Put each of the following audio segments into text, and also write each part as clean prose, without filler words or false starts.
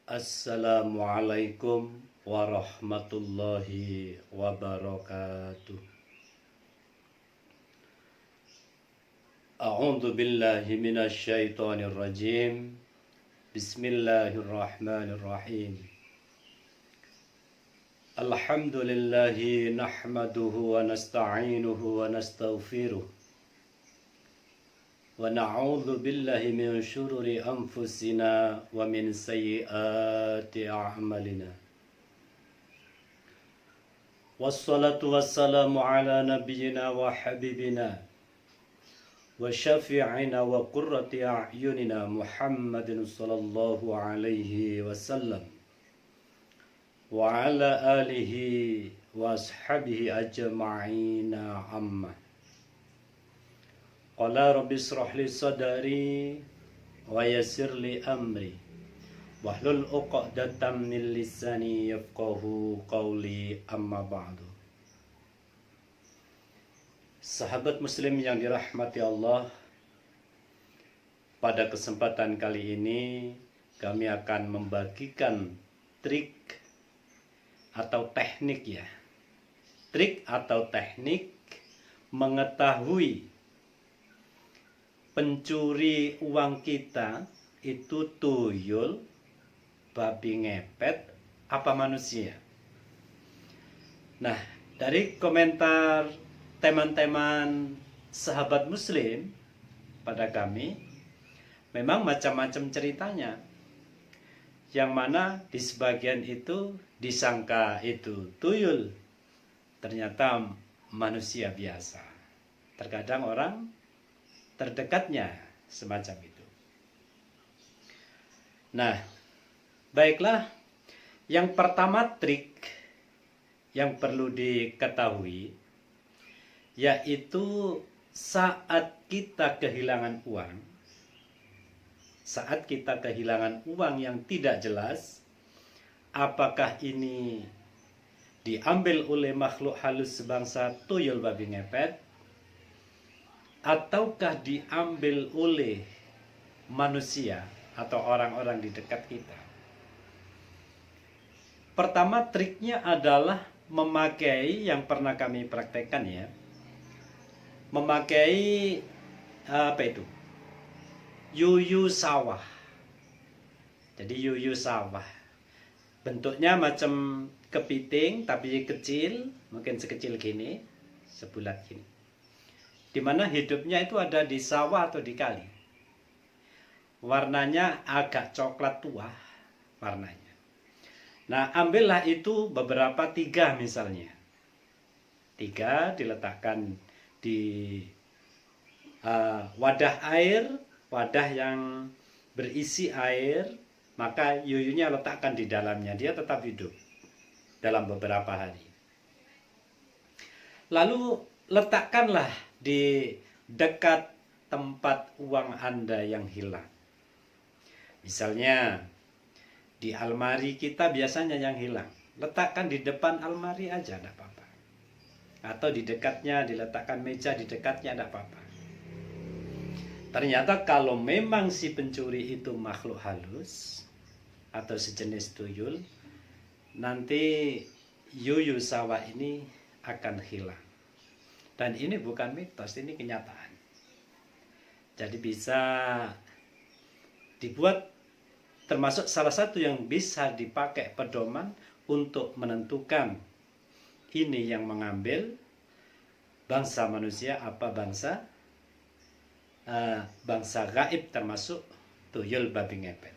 Assalamualaikum warahmatullahi wabarakatuh. A'udzu billahi minasy syaithanir rajim. Bismillahirrahmanirrahim. Alhamdulillahi nahmaduhu wa nasta'inuhu wa nastaghfiruh. Wa na'udzu billahi min syururi anfusina wa min sayyiati a'malina. Wassalatu wassalamu ala nabiyyina wa habibina wa syafi'ina wa qurrati a'yunina Muhammadin sallallahu alaihi wasallam wa ala alihi wa ashabihi ajma'ina amma. Qala rabbi israh li sadri wa yassir li amri wahlul 'uqdatam min lisani yafqahu qawli, amma ba'du. Sahabat muslim yang dirahmati Allah, pada kesempatan kali ini kami akan membagikan trik atau teknik mengetahui pencuri uang kita itu tuyul, babi ngepet, apa manusia. Nah, dari komentar teman-teman sahabat muslim pada kami, memang macam-macam ceritanya. Yang mana di sebagian itu disangka itu tuyul, ternyata manusia biasa. Terkadang orang terdekatnya semacam itu. Nah, baiklah. Yang pertama trik yang perlu diketahui, yaitu saat kita kehilangan uang yang tidak jelas, apakah ini diambil oleh makhluk halus sebangsa tuyul babi ngepet, ataukah diambil oleh manusia atau orang-orang di dekat kita. Pertama, triknya adalah memakai yang pernah kami praktekkan memakai yuyu sawah. Jadi yuyu sawah bentuknya macam kepiting tapi kecil, mungkin sekecil gini, sebulat gini, dimana hidupnya itu ada di sawah atau di kali. Warnanya agak coklat tua warnanya. Nah, ambillah itu beberapa, 3 misalnya. 3 diletakkan di wadah air, wadah yang berisi air, maka yuyunya letakkan di dalamnya, dia tetap hidup dalam beberapa hari. Lalu letakkanlah di dekat tempat uang Anda yang hilang. Misalnya di almari kita biasanya yang hilang, letakkan di depan almari aja, tidak apa-apa. Atau di dekatnya, diletakkan meja di dekatnya, tidak apa-apa. Ternyata kalau memang si pencuri itu makhluk halus atau sejenis tuyul, nanti yuyu sawah ini akan hilang. Dan ini bukan mitos, ini kenyataan. Jadi bisa dibuat, termasuk salah satu yang bisa dipakai pedoman untuk menentukan ini yang mengambil bangsa manusia apa bangsa gaib, termasuk tuyul babi ngepet.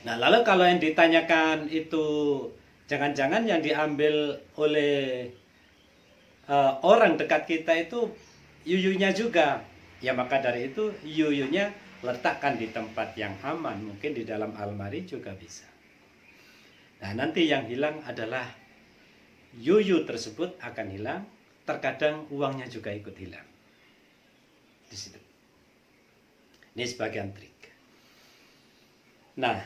Nah, lalu kalau yang ditanyakan itu jangan-jangan yang diambil oleh orang dekat kita itu yuyunya juga, ya maka dari itu yuyunya letakkan di tempat yang aman, mungkin di dalam almari juga bisa. Nah, nanti yang hilang adalah yuyu tersebut akan hilang, terkadang uangnya juga ikut hilang. Di situ. Ini sebagian trik. Nah,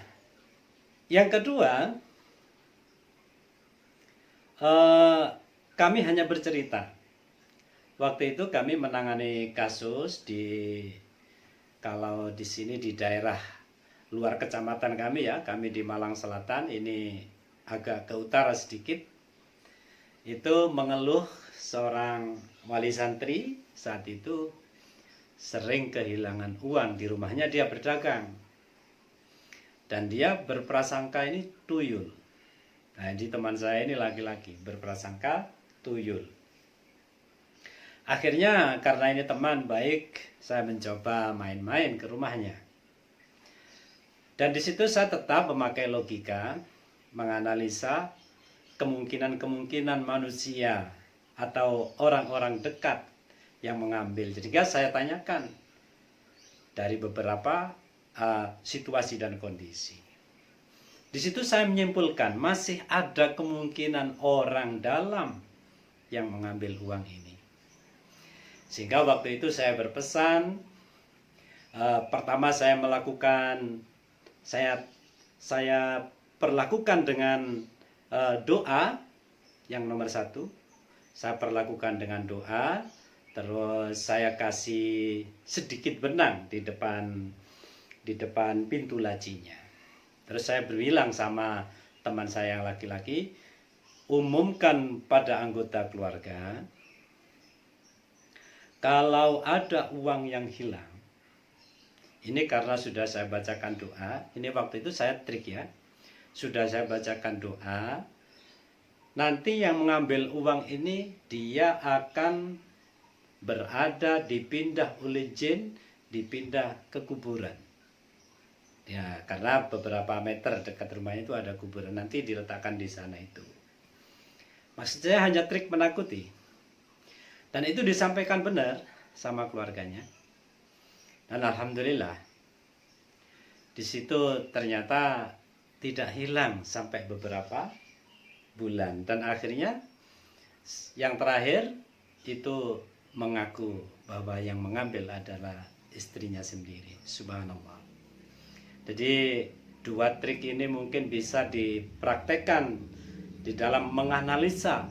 yang kedua, kami hanya bercerita. Waktu itu kami menangani kasus kalau di sini di daerah luar kecamatan kami ya, kami di Malang Selatan, ini agak ke utara sedikit, itu mengeluh seorang wali santri saat itu sering kehilangan uang di rumahnya. Dia berdagang dan dia berprasangka ini tuyul. Nah, jadi teman saya ini laki-laki berprasangka tuyul. Akhirnya karena ini teman baik, saya mencoba main-main ke rumahnya. Dan di situ saya tetap memakai logika, menganalisa kemungkinan-kemungkinan manusia atau orang-orang dekat yang mengambil. Jadi saya tanyakan dari beberapa situasi dan kondisi. Di situ saya menyimpulkan masih ada kemungkinan orang dalam yang mengambil uang ini. Sehingga waktu itu saya berpesan, pertama saya perlakukan dengan doa yang nomor satu. Saya perlakukan dengan doa, terus saya kasih sedikit benang di depan pintu lacinya. Terus saya berbilang sama teman saya yang laki-laki, umumkan pada anggota keluarga, kalau ada uang yang hilang, ini karena sudah saya bacakan doa, ini waktu itu saya trik ya, sudah saya bacakan doa, nanti yang mengambil uang ini dia akan berada dipindah oleh jin, dipindah ke kuburan. Ya, karena beberapa meter dekat rumahnya itu ada kuburan, nanti diletakkan di sana itu. Maksud saya hanya trik menakuti. Dan itu disampaikan benar sama keluarganya. Dan alhamdulillah, di situ ternyata tidak hilang sampai beberapa bulan. Dan akhirnya yang terakhir itu mengaku bahwa yang mengambil adalah istrinya sendiri. Subhanallah. Jadi dua trik ini mungkin bisa dipraktekkan di dalam menganalisa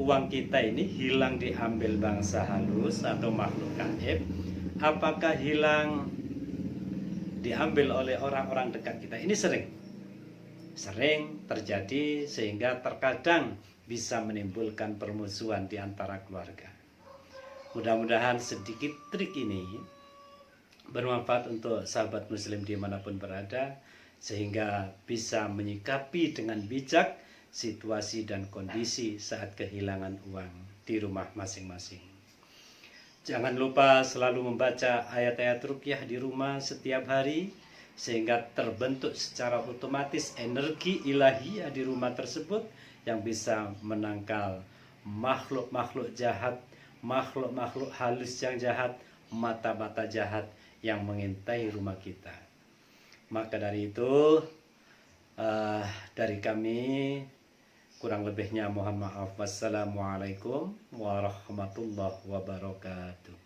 uang kita ini hilang diambil bangsa halus atau makhluk gaib, apakah hilang diambil oleh orang-orang dekat kita. Ini sering terjadi sehingga terkadang bisa menimbulkan permusuhan di antara keluarga. Mudah-mudahan sedikit trik ini bermanfaat untuk sahabat muslim dimanapun berada, sehingga bisa menyikapi dengan bijak situasi dan kondisi saat kehilangan uang di rumah masing-masing. Jangan lupa selalu membaca ayat-ayat ruqyah di rumah setiap hari, sehingga terbentuk secara otomatis energi ilahiyah di rumah tersebut yang bisa menangkal makhluk-makhluk jahat, makhluk-makhluk halus yang jahat, mata-mata jahat yang mengintai rumah kita. Maka dari itu, dari kami kurang lebihnya mohon maaf. Wassalamualaikum warahmatullahi wabarakatuh.